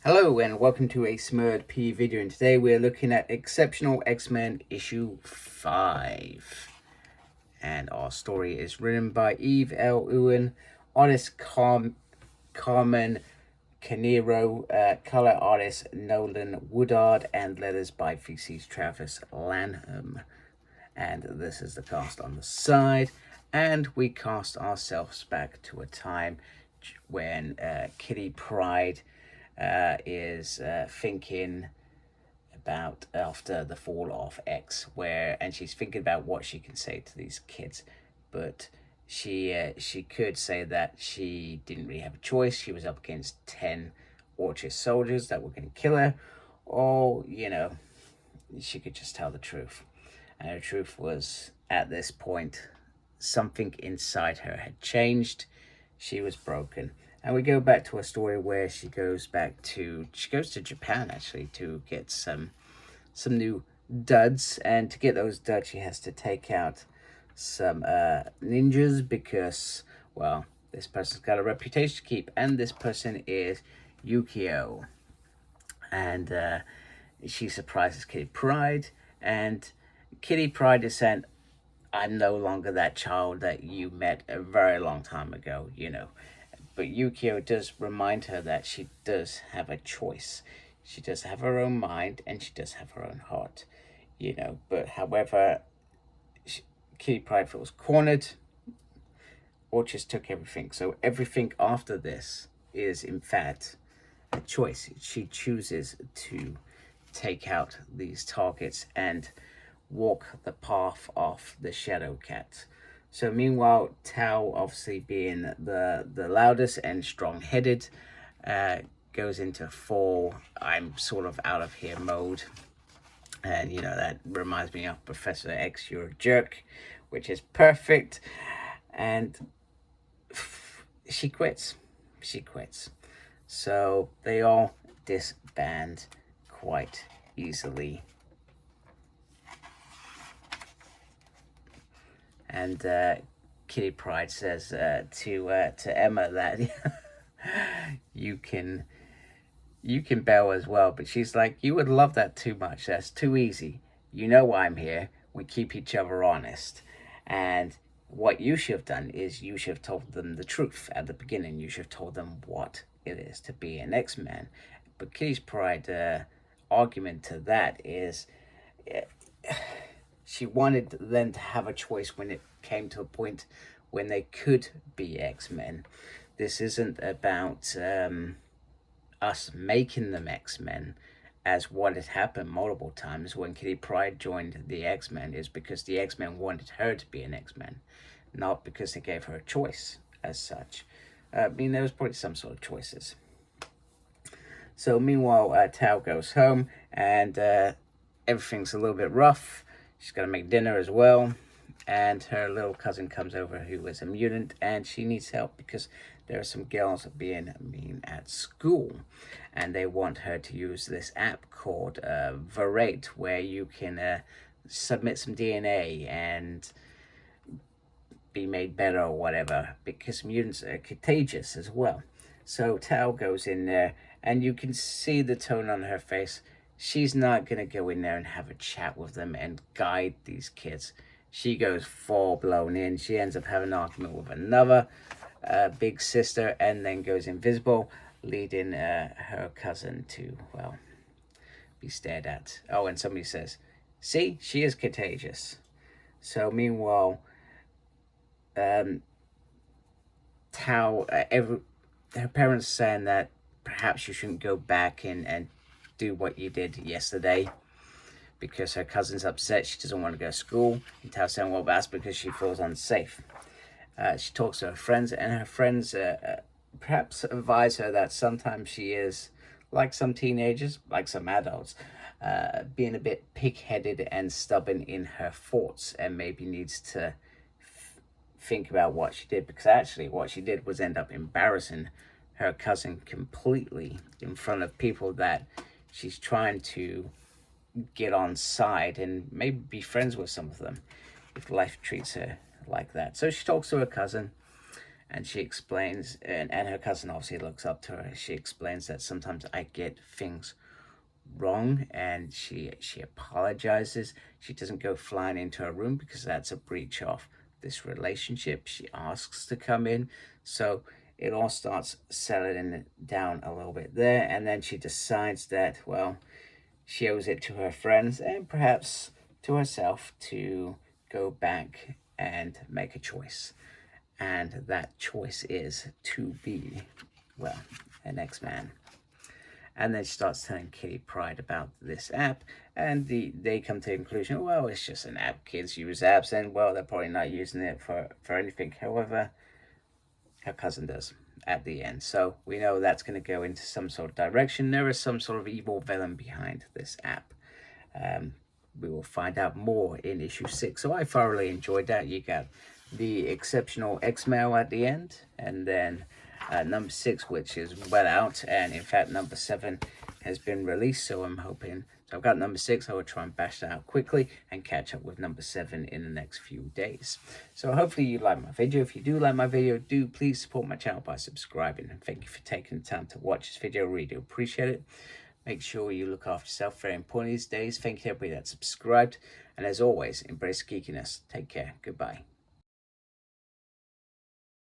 Hello and welcome to a Smurd P video, and today we're looking at Exceptional X-Men issue 5. And our story is written by Ewing, artist Carmen, Carnero, color artist Nolan Woodard, and letters by VC's Travis Lanham. And this is the cast on the side, and we cast ourselves back to a time when Kitty Pryde is thinking about after the fall of X, and she's thinking about what she can say to these kids, but she could say that she didn't really have a choice. She was up against 10 Orchis soldiers that were going to kill her, or she could just tell the truth. And the truth was, at this point, something inside her had changed. She was broken. And we go back to a story where she goes to Japan, actually, to get some new duds. And to get those duds, she has to take out some ninjas because, well, this person's got a reputation to keep. And this person is Yukio. And she surprises Kitty Pryde. And Kitty Pryde is saying, I'm no longer that child that you met a very long time ago, But Yukio does remind her that she does have a choice. She does have her own mind and she does have her own heart, But however, Kitty Pryde feels cornered or just took everything. So everything after this is, in fact, a choice. She chooses to take out these targets and walk the path of the Shadowkat. So meanwhile, Tao, obviously being the loudest and strong-headed, goes into full I'm sort of out of here mode. And that reminds me of Professor X, you're a jerk, which is perfect. And she quits. So they all disband quite easily. And Kitty Pryde says to Emma that you can bail as well, but she's like, you would love that too much. That's too easy. You know why I'm here. We keep each other honest. And what you should have done is you should have told them the truth at the beginning. You should have told them what it is to be an X-Man. But Kitty Pryde's argument to that is, she wanted them to have a choice when it came to a point when they could be X-Men. This isn't about us making them X-Men, as what had happened multiple times when Kitty Pryde joined the X-Men, is because the X-Men wanted her to be an X-Men, not because they gave her a choice as such. There was probably some sort of choices. So meanwhile, Tao goes home and everything's a little bit rough. She's got to make dinner as well. And her little cousin comes over who is a mutant, and she needs help because there are some girls being mean at school. And they want her to use this app called Verate, where you can submit some DNA and be made better or whatever, because mutants are contagious as well. So Tao goes in there, and you can see the tone on her face. She's not going to go in there and have a chat with them and guide these kids. She goes full-blown in. She ends up having an argument with another big sister and then goes invisible, leading her cousin to, well, be stared at. Oh, and somebody says, see, she is contagious. So meanwhile, Tao, her parents saying that perhaps you shouldn't go back and do what you did yesterday, because her cousin's upset. She doesn't want to go to school. And Tao's saying, well, that's because she feels unsafe. She talks to her friends, and her friends perhaps advise her that sometimes she is, like some teenagers, like some adults, being a bit pig-headed and stubborn in her thoughts, and maybe needs to think about what she did, because actually what she did was end up embarrassing her cousin completely in front of people that she's trying to get on side and maybe be friends with some of them if life treats her like that. So she talks to her cousin, And she explains, and her cousin obviously looks up to her. She explains that sometimes I get things wrong, and she apologizes. She doesn't go flying into her room because that's a breach of this relationship. She asks to come in. So it all starts settling down a little bit there, and then she decides that, well, she owes it to her friends and perhaps to herself to go back and make a choice. And that choice is to be, well, an X-Man. And then she starts telling Kitty Pryde about this app, and they come to the conclusion, well, it's just an app. Kids use apps, and well, they're probably not using it for anything. However, her cousin does at the end. So we know that's going to go into some sort of direction. There is some sort of evil villain behind this app. We will find out more in issue 6. So I thoroughly enjoyed that. You got the exceptional X-Mail at the end, and then number 6, which is well out, and in fact number 7 has been released, so I'm hoping, so I've got number 6. I will try and bash that out quickly and catch up with number 7 in the next few days. So hopefully you like my video. If you do like my video, do please support my channel by subscribing, and thank you for taking the time to watch this video. I really do appreciate it. Make sure you look after yourself, very important these days. Thank you to everybody that subscribed, and as always, embrace geekiness. Take care. Goodbye.